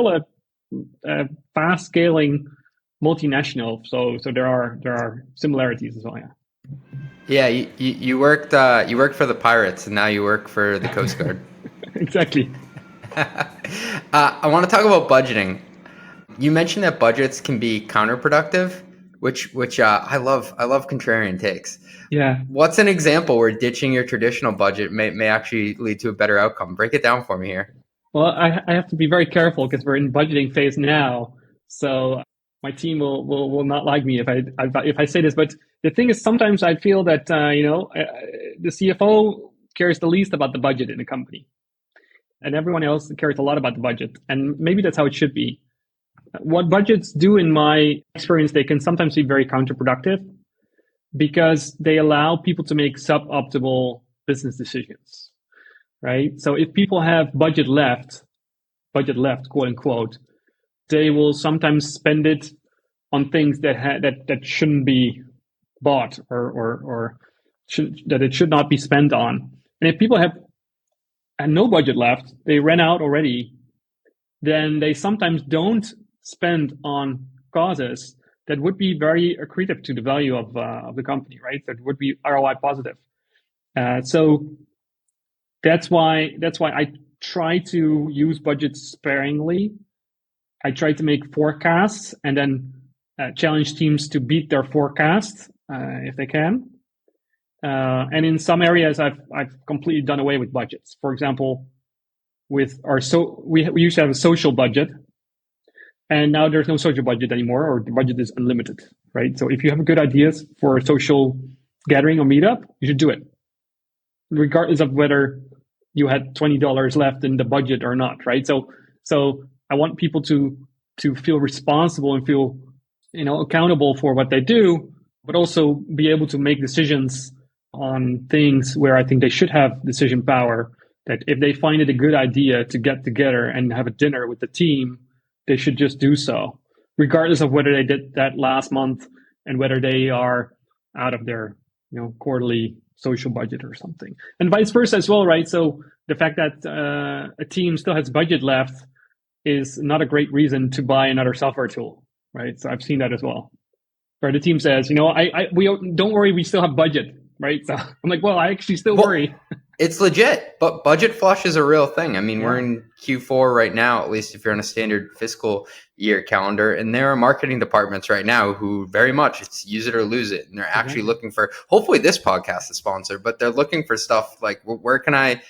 a fast scaling multinational. So there are similarities as well. Yeah. Yeah, you worked for the pirates, and now you work for the Coast Guard. Exactly. I want to talk about budgeting. You mentioned that budgets can be counterproductive. which I love contrarian takes. Yeah. What's an example where ditching your traditional budget may actually lead to a better outcome? Break it down for me here. Well, I have to be very careful because we're in budgeting phase now. So my team will not like me if I say this. But the thing is, sometimes I feel that the CFO cares the least about the budget in the company, and everyone else cares a lot about the budget. And maybe that's how it should be. What budgets do, in my experience, they can sometimes be very counterproductive because they allow people to make suboptimal business decisions, right? So if people have budget left, quote unquote, they will sometimes spend it on things that shouldn't be bought or that it should not be spent on. And if people have no budget left, they ran out already, then they sometimes don't spend on causes that would be very accretive to the value of the company, right? That would be ROI positive. So that's why I try to use budgets sparingly. I try to make forecasts and then challenge teams to beat their forecasts if they can. And in some areas, I've completely done away with budgets. For example, with we used to have a social budget, and now there's no social budget anymore, or the budget is unlimited, right? So if you have good ideas for a social gathering or meetup, you should do it, regardless of whether you had $20 left in the budget or not, right? So I want people to feel responsible and feel accountable for what they do, but also be able to make decisions on things where I think they should have decision power. That if they find it a good idea to get together and have a dinner with the team, they should just do so, regardless of whether they did that last month and whether they are out of their quarterly social budget or something, and vice versa as well, right? So the fact that a team still has budget left is not a great reason to buy another software tool, right? So I've seen that as well, where the team says, we don't worry, we still have budget, right? So I'm like, well, I actually still worry. It's legit, but budget flush is a real thing. I mean, we're in Q4 right now, at least if you're on a standard fiscal year calendar, and there are marketing departments right now who very much it's use it or lose it. And they're actually looking for, hopefully this podcast is sponsored, but they're looking for stuff like, where can I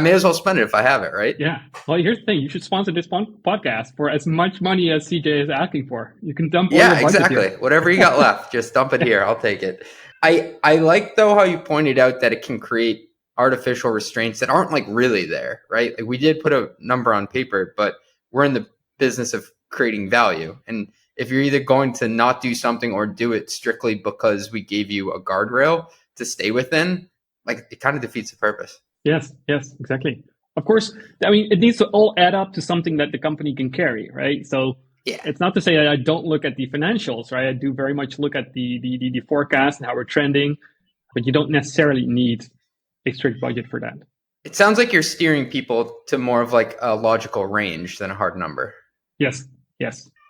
may as well spend it if I have it, right? Yeah. Well, here's the thing. You should sponsor this podcast for as much money as CJ is asking for. You can dump all your budget exactly. here. Whatever you got left, just dump it here. I'll take it. I like, though, how you pointed out that it can create artificial restraints that aren't like really there, right? Like we did put a number on paper, but we're in the business of creating value. And if you're either going to not do something or do it strictly because we gave you a guardrail to stay within, like it kind of defeats the purpose. Yes, exactly. Of course, I mean, it needs to all add up to something that the company can carry, right? So it's not to say that I don't look at the financials, right? I do very much look at the forecast and how we're trending, but you don't necessarily need a strict budget for that. It sounds like you're steering people to more of like a logical range than a hard number. Yes.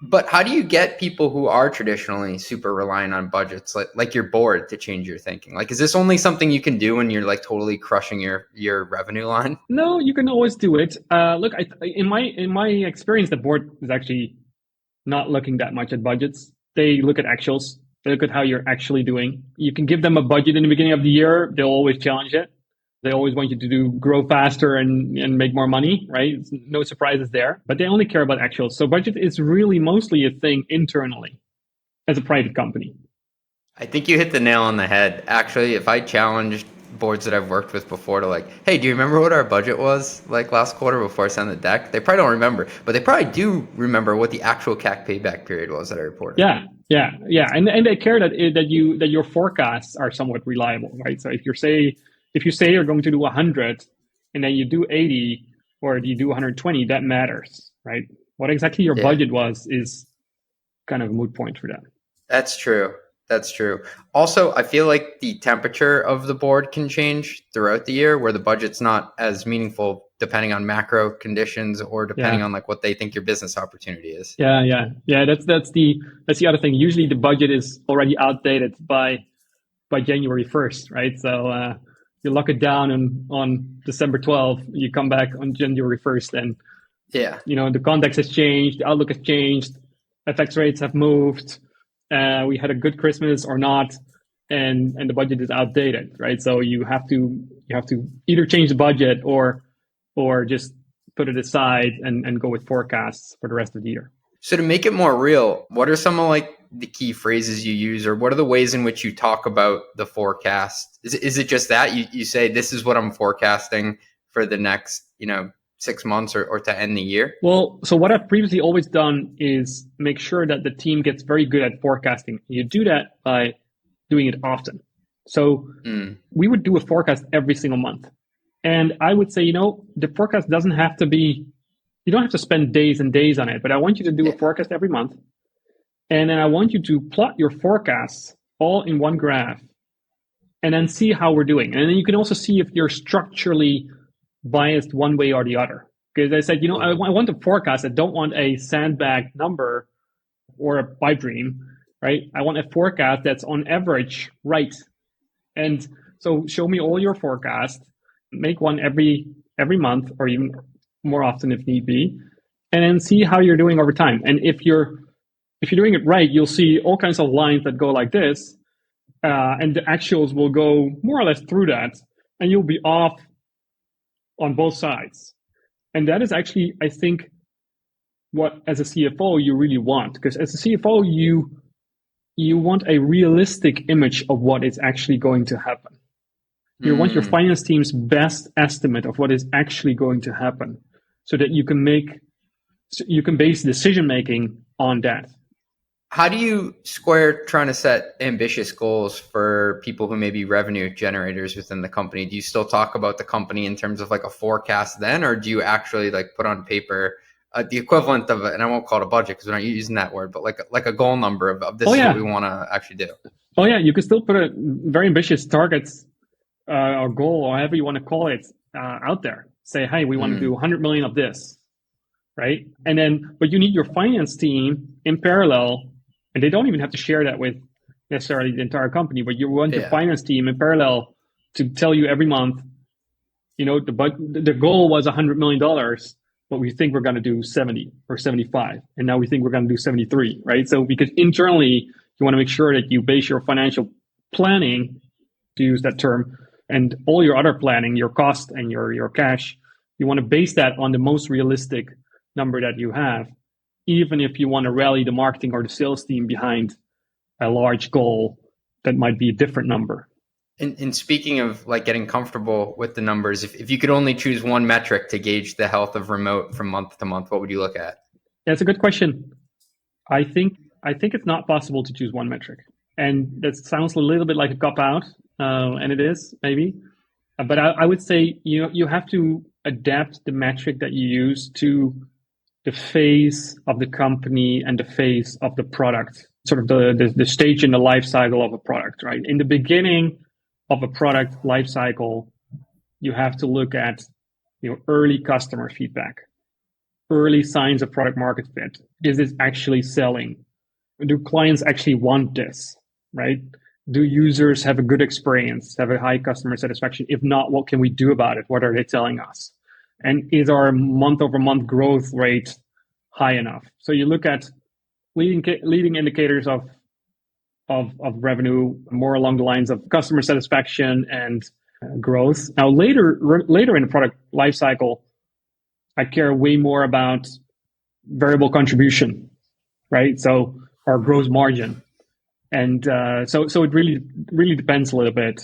But how do you get people who are traditionally super reliant on budgets, like your board, to change your thinking? Like, is this only something you can do when you're like totally crushing your revenue line? No, you can always do it. Look, in my experience, the board is actually not looking that much at budgets. They look at actuals. They look at how you're actually doing. You can give them a budget in the beginning of the year. They'll always challenge it. They always want you to grow faster and make more money, right? No surprises there, but they only care about actuals. So budget is really mostly a thing internally as a private company. I think you hit the nail on the head. Actually, if I challenged boards that I've worked with before to like, hey, do you remember what our budget was like last quarter before I sent the deck? They probably don't remember, but they probably do remember what the actual CAC payback period was that I reported. Yeah. And they care that your forecasts are somewhat reliable, right? So if you say you're going to do 100 and then you do 80 or you do 120, that matters, right? What exactly your budget was is kind of a moot point for that. That's true. Also, I feel like the temperature of the board can change throughout the year, where the budget's not as meaningful depending on macro conditions or depending on like what they think your business opportunity is. Yeah. That's the other thing. Usually the budget is already outdated by January 1st, right? So you lock it down on December 12th, you come back on January 1st, and the context has changed, the outlook has changed, FX rates have moved, we had a good Christmas or not, and the budget is outdated, right? So you have to either change the budget or just put it aside and go with forecasts for the rest of the year. So to make it more real, what are some of like the key phrases you use, or what are the ways in which you talk about the forecast? Is it just that you say, this is what I'm forecasting for the next, 6 months or to end the year? Well, so what I've previously always done is make sure that the team gets very good at forecasting. You do that by doing it often. So we would do a forecast every single month. And I would say, the forecast doesn't have to be, you don't have to spend days and days on it, but I want you to do a forecast every month. And then I want you to plot your forecasts all in one graph and then see how we're doing. And then you can also see if you're structurally biased one way or the other. Because I said, I want a forecast. I don't want a sandbag number or a pipe dream, right? I want a forecast that's on average right. And so show me all your forecasts, make one every month or even more often if need be, and then see how you're doing over time. And if you're doing it right, you'll see all kinds of lines that go like this, and the actuals will go more or less through that, and you'll be off on both sides. And that is actually, I think, what as a CFO you really want, because as a CFO you want a realistic image of what is actually going to happen. You want your finance team's best estimate of what is actually going to happen, so that you can base decision making on that. How do you square trying to set ambitious goals for people who may be revenue generators within the company? Do you still talk about the company in terms of like a forecast then, or do you actually like put on paper the equivalent of it? And I won't call it a budget because we're not using that word, but like a goal number of this is what we want to actually do. Oh yeah, you can still put a very ambitious targets or goal, or however you want to call it, out there. Say, hey, we want to do 100 million of this, right? And then, but you need your finance team in parallel. And they don't even have to share that with necessarily the entire company, but you want your finance team in parallel to tell you every month, the goal was $100 million, but we think we're going to do 70 or 75. And now we think we're going to do 73, right? So because internally, you want to make sure that you base your financial planning, to use that term, and all your other planning, your cost and your cash, you want to base that on the most realistic number that you have, even if you want to rally the marketing or the sales team behind a large goal that might be a different number. And speaking of like getting comfortable with the numbers, if you could only choose one metric to gauge the health of remote from month to month, what would you look at? That's a good question. I think it's not possible to choose one metric. And that sounds a little bit like a cop-out, and it is, maybe. But I would say you have to adapt the metric that you use to the phase of the company and the phase of the product, sort of the stage in the life cycle of a product, right? In the beginning of a product life cycle, you have to look at early customer feedback, early signs of product market fit. Is this actually selling? Do clients actually want this, right? Do users have a good experience, have a high customer satisfaction? If not, what can we do about it? What are they telling us? And is our month-over-month growth rate high enough? So you look at leading indicators of revenue more along the lines of customer satisfaction and growth. Now, later in the product lifecycle, I care way more about variable contribution, right? So our gross margin, and so it really depends a little bit,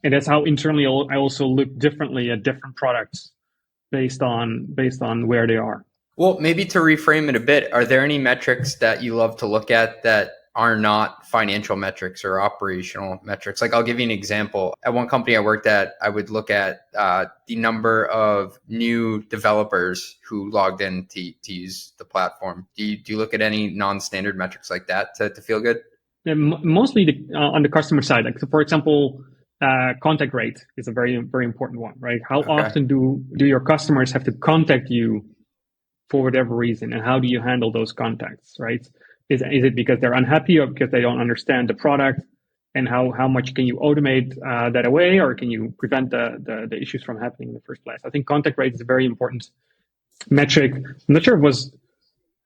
and that's how internally I also look differently at different products based on where they are. Well, maybe to reframe it a bit, are there any metrics that you love to look at that are not financial metrics or operational metrics? Like I'll give you an example. At one company I worked at, I would look at the number of new developers who logged in to use the platform. Do you look at any non-standard metrics like that to feel good? Yeah, mostly on the customer side. Like, so for example, contact rate is a very, very important one, right? How often do your customers have to contact you for whatever reason, and how do you handle those contacts, right? Is it because they're unhappy or because they don't understand the product? And how much can you automate that away, or can you prevent the issues from happening in the first place? I think contact rate is a very important metric. I'm not sure if it was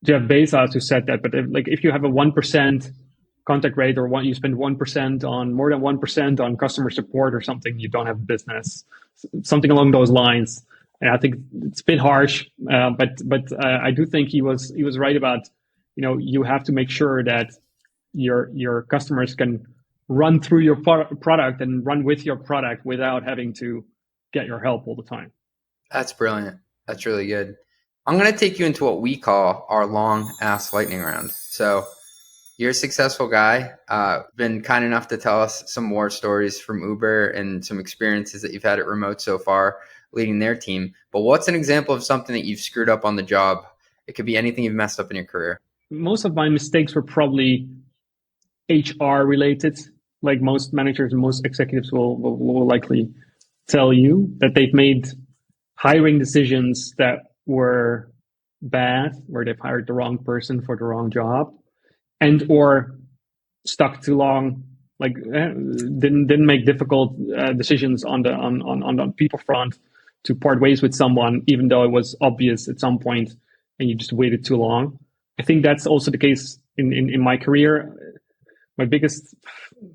Jeff Bezos who said that, but if you have a 1% contact rate, or you spend 1% on more than 1% on customer support or something, you don't have a business, something along those lines. And I think it's a bit harsh, but I do think he was right about, you have to make sure that your customers can run through your product and run with your product without having to get your help all the time. That's brilliant. That's really good. I'm going to take you into what we call our long ass lightning round. So you're a successful guy, been kind enough to tell us some more stories from Uber and some experiences that you've had at Remote so far leading their team. But what's an example of something that you've screwed up on the job? It could be anything you've messed up in your career. Most of my mistakes were probably HR related. Like most managers and most executives will likely tell you that they've made hiring decisions that were bad, where they've hired the wrong person for the wrong job, and or stuck too long, like didn't make difficult decisions on the people front to part ways with someone, even though it was obvious at some point, and you just waited too long. I think that's also the case in my career. My biggest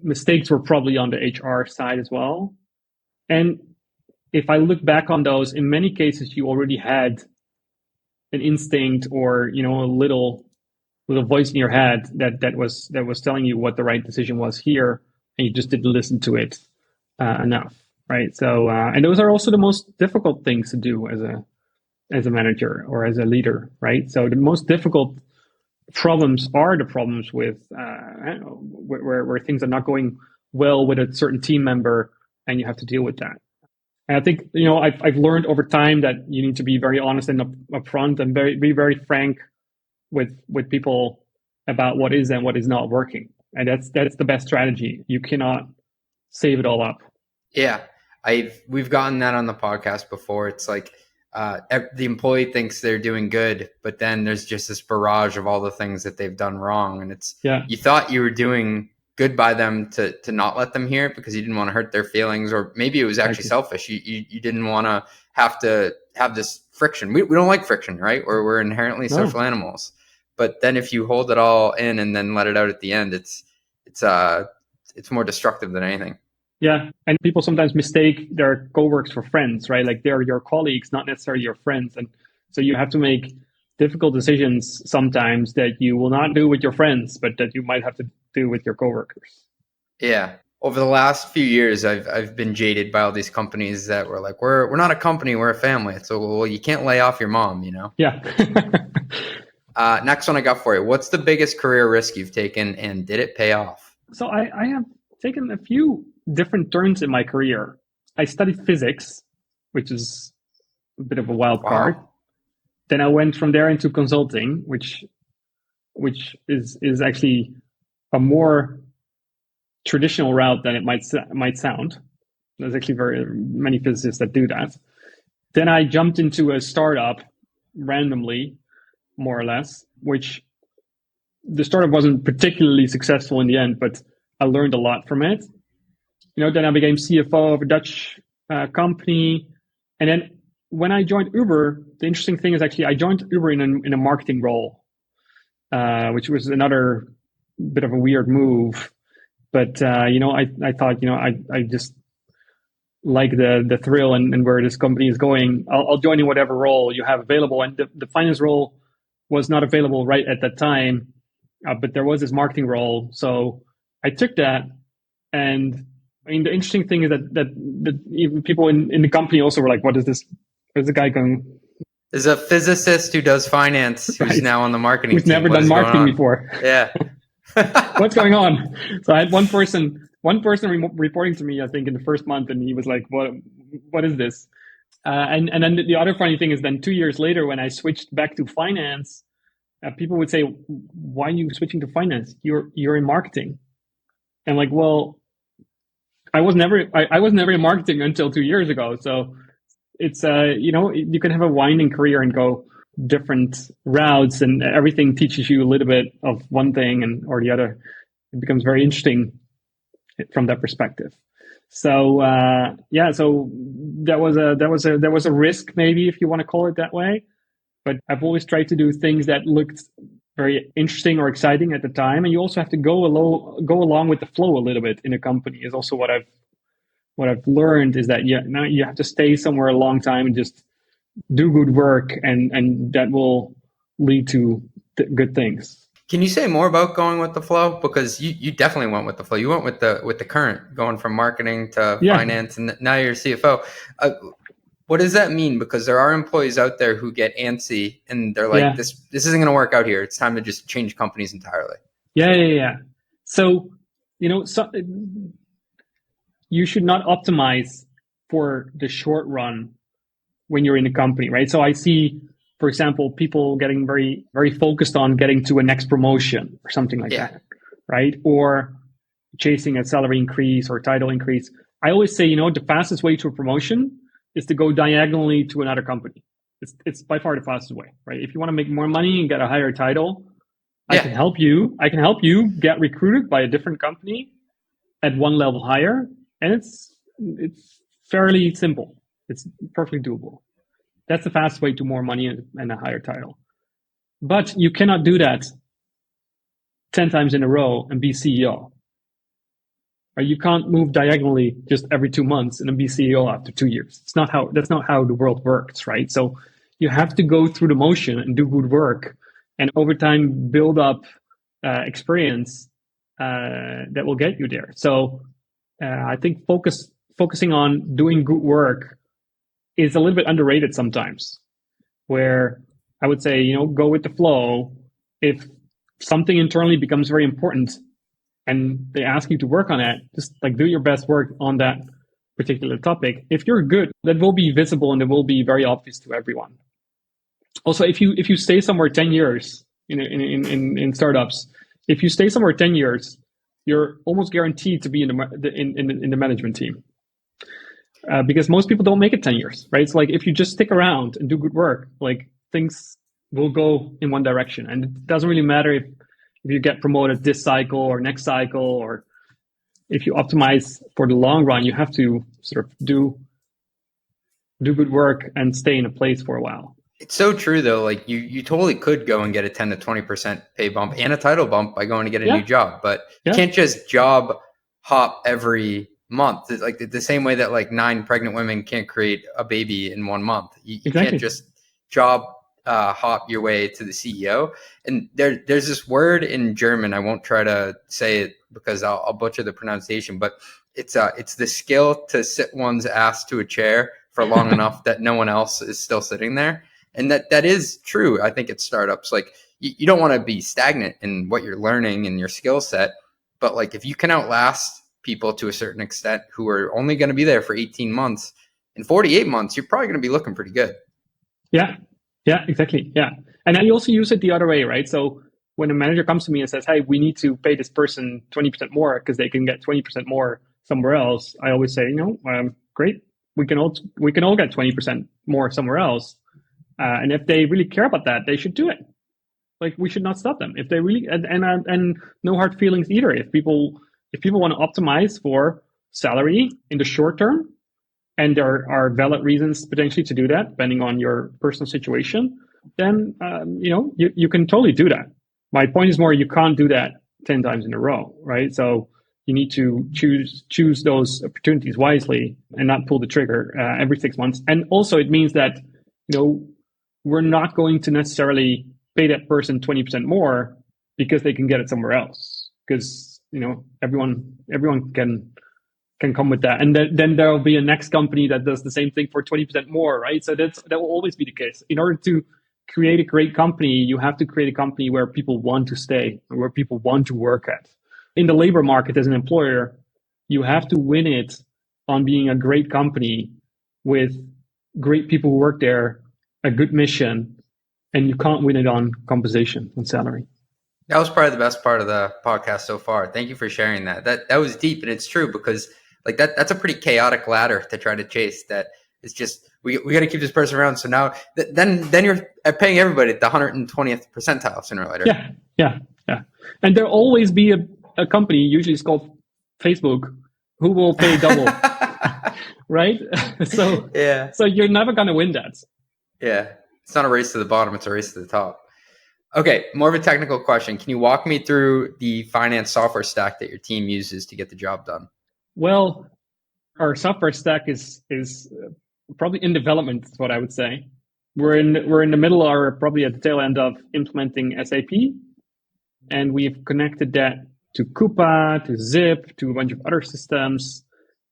mistakes were probably on the HR side as well. And if I look back on those, in many cases, you already had an instinct or, a little voice in your head that was telling you what the right decision was here, and you just didn't listen to it enough, right? So, and those are also the most difficult things to do as a manager or as a leader, right? So the most difficult problems are the problems with where things are not going well with a certain team member, and you have to deal with that. And I think I've learned over time that you need to be very honest and upfront and be very frank with people about what is and what is not working, and that's the best strategy. You cannot save it all up. Yeah, we've gotten that on the podcast before. It's like the employee thinks they're doing good, but then there's just this barrage of all the things that they've done wrong. And you thought you were doing good by them to not let them hear it because you didn't want to hurt their feelings, or maybe it was actually selfish. You didn't want to have this friction. We don't like friction, right? We're inherently social animals. But then if you hold it all in and then let it out at the end, it's more destructive than anything. Yeah, and people sometimes mistake their coworkers for friends, right? Like they're your colleagues, not necessarily your friends. And so you have to make difficult decisions sometimes that you will not do with your friends, but that you might have to do with your coworkers. Yeah. Over the last few years, I've been jaded by all these companies that were like, we're not a company, we're a family. So, well, you can't lay off your mom, Yeah. Next one I got for you. What's the biggest career risk you've taken, and did it pay off? So I have taken a few different turns in my career. I studied physics, which is a bit of a wild card. Then I went from there into consulting, which is actually a more traditional route than it might sound. There's actually very many physicists that do that. Then I jumped into a startup randomly, more or less, which the startup wasn't particularly successful in the end, but I learned a lot from it. Then I became CFO of a Dutch company. And then when I joined Uber, the interesting thing is actually I joined Uber in a marketing role, which was another bit of a weird move. But, I thought, I just like the thrill and where this company is going. I'll join in whatever role you have available. And the finance role was not available right at that time, but there was this marketing role. So I took that. And I mean, the interesting thing is that even people in the company also were like, what is this? Where's the guy going? There's a physicist who does finance who's now on the marketing team. Who's never done marketing before. Yeah. What's going on? So I had one person reporting to me, I think, in the first month, and he was like, what is this? And then the other funny thing is then 2 years later, when I switched back to finance, people would say, why are you switching to finance? You're in marketing. And like, well, I was never in marketing until 2 years ago. So it's, you can have a winding career and go different routes, and everything teaches you a little bit of one thing or the other. It becomes very interesting from that perspective. So, so there was a risk, maybe, if you want to call it that way. But I've always tried to do things that looked very interesting or exciting at the time, and you also have to go along with the flow a little bit in a company. Is also what I've learned, is that now you have to stay somewhere a long time and just do good work, and that will lead to good things. Can you say more about going with the flow? Because you definitely went with the flow. You went with the current, going from marketing to finance, and now you're CFO. What does that mean? Because there are employees out there who get antsy and they're like, this isn't going to work out here. It's time to just change companies entirely. Yeah. So, you should not optimize for the short run when you're in a company, right? So I see, for example, people getting very, very focused on getting to a next promotion or something like that, right? Or chasing a salary increase or title increase. I always say, the fastest way to a promotion is to go diagonally to another company. It's by far the fastest way, right? If you want to make more money and get a higher title, I can help you. I can help you get recruited by a different company at one level higher, and it's fairly simple. It's perfectly doable. That's the fast way to more money and a higher title. But you cannot do that 10 times in a row and be CEO. Or you can't move diagonally just every 2 months and then be CEO after 2 years. That's not how the world works, right? So you have to go through the motion and do good work, and over time build up experience that will get you there. So I think focusing on doing good work is a little bit underrated sometimes, where I would say, go with the flow. If something internally becomes very important and they ask you to work on it, just do your best work on that particular topic. If you're good, that will be visible and it will be very obvious to everyone. Also, if you stay somewhere 10 years in startups, if you stay somewhere 10 years, you're almost guaranteed to be in the management team. Because most people don't make it 10 years, right? So if you just stick around and do good work, things will go in one direction. And it doesn't really matter if you get promoted this cycle or next cycle, or if you optimize for the long run, you have to sort of do good work and stay in a place for a while. It's so true though. You totally could go and get a 10 to 20% pay bump and a title bump by going to get a new job, but you can't just job hop every month. It's the same way that 9 pregnant women can't create a baby in 1 month. You can't just job hop your way to the CEO. And there's this word in German. I won't try to say it because I'll butcher the pronunciation, but it's the skill to sit one's ass to a chair for long enough that no one else is still sitting there. And that is true. I think at startups, you don't want to be stagnant in what you're learning and your skill set, but if you can outlast people to a certain extent who are only going to be there for 18 months, in 48 months, you're probably going to be looking pretty good. Yeah, exactly. Yeah. And I also use it the other way, right? So when a manager comes to me and says, hey, we need to pay this person 20% more because they can get 20% more somewhere else, I always say, great. We can all get 20% more somewhere else. And if they really care about that, they should do it. We should not stop them. If they really, and no hard feelings either. If people want to optimize for salary in the short term, and there are valid reasons potentially to do that, depending on your personal situation, then you can totally do that. My point is more, you can't do that 10 times in a row, right? So you need to choose those opportunities wisely and not pull the trigger every 6 months. And also, it means that we're not going to necessarily pay that person 20% more because they can get it somewhere else. Because everyone can come with that, and then there will be a next company that does the same thing for 20% more, right? So that will always be the case. In order to create a great company, you have to create a company where people want to stay, or where people want to work at. In the labor market, as an employer, you have to win it on being a great company with great people who work there, a good mission, and you can't win it on compensation and salary. That was probably the best part of the podcast so far. Thank you for sharing that. That was deep, and it's true, because that's a pretty chaotic ladder to try to chase. That it's just we got to keep this person around. So now then you're paying everybody at the 120th percentile sooner or later. Yeah. And there'll always be a company, usually it's called Facebook, who will pay double, right? So you're never gonna win that. Yeah, it's not a race to the bottom; it's a race to the top. Okay, more of a technical question. Can you walk me through the finance software stack that your team uses to get the job done? Well, our software stack is probably in development, is what I would say. We're in the middle, or probably at the tail end of implementing SAP, and we've connected that to Coupa, to Zip, to a bunch of other systems.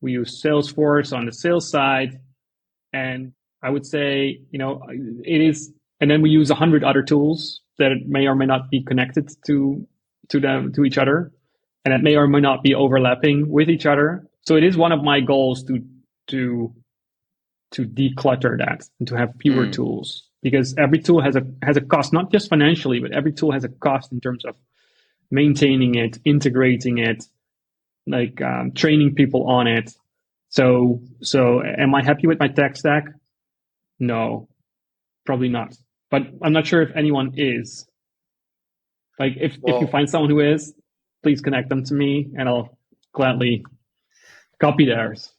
We use Salesforce on the sales side, and I would say, it is. And then we use 100 other tools that may or may not be connected to each other, and it may or may not be overlapping with each other. So it is one of my goals to declutter that and to have fewer tools, because every tool has a cost, not just financially, but every tool has a cost in terms of maintaining it, integrating it, like training people on it. So am I happy with my tech stack? No, probably not. But I'm not sure if anyone is. Like, if you find someone who is, please connect them to me, and I'll gladly copy theirs.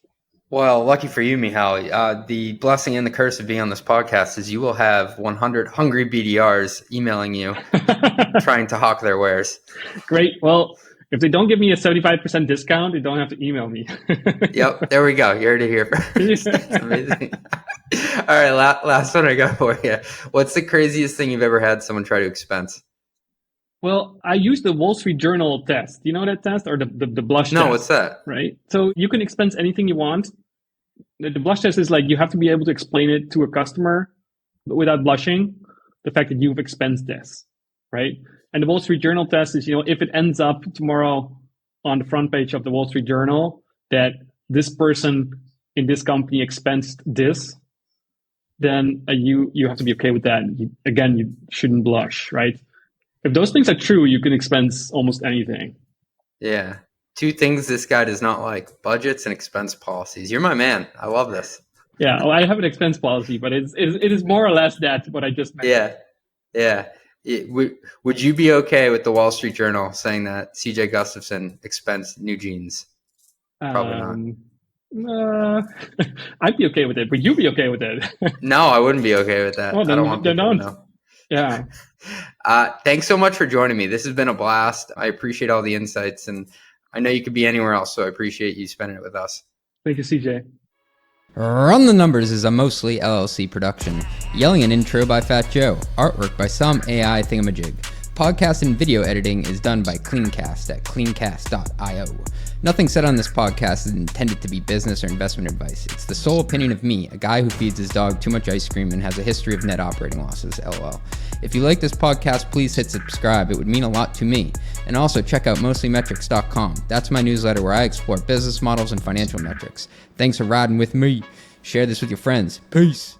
Well, lucky for you, Michiel. The blessing and the curse of being on this podcast is you will have 100 hungry BDRs emailing you, trying to hawk their wares. Great. Well, if they don't give me a 75% discount, they don't have to email me. Yep, there we go. You heard it here first. That's amazing. All right, last one I got for you. What's the craziest thing you've ever had someone try to expense? Well, I use the Wall Street Journal test. You know that test, or the blush test? No, what's that? Right. So you can expense anything you want. The blush test is like, you have to be able to explain it to a customer without blushing, the fact that you've expensed this, right? And the Wall Street Journal test is, if it ends up tomorrow on the front page of the Wall Street Journal that this person in this company expensed this, then you have to be okay with that. You shouldn't blush, right? If those things are true, you can expense almost anything. Yeah. 2 things this guy does not like: budgets and expense policies. You're my man. I love this. Yeah, well, I have an expense policy, but it is more or less that what I just mentioned. Yeah. Would you be okay with the Wall Street Journal saying that CJ Gustafson expensed new jeans? Probably not. I'd be okay with it, but you'd be okay with it. No, I wouldn't be okay with that. Well, I don't want people to know. Yeah. Thanks so much for joining me. This has been a blast. I appreciate all the insights, and I know you could be anywhere else, so I appreciate you spending it with us. Thank you, CJ. Run the Numbers is a mostly LLC production. Yelling an intro by Fat Joe. Artwork by some AI thingamajig. Podcast and video editing is done by Cleancast at cleancast.io. Nothing said on this podcast is intended to be business or investment advice. It's the sole opinion of me, a guy who feeds his dog too much ice cream and has a history of net operating losses, LOL. If you like this podcast, please hit subscribe. It would mean a lot to me. And also check out mostlymetrics.com. That's my newsletter where I explore business models and financial metrics. Thanks for riding with me. Share this with your friends. Peace.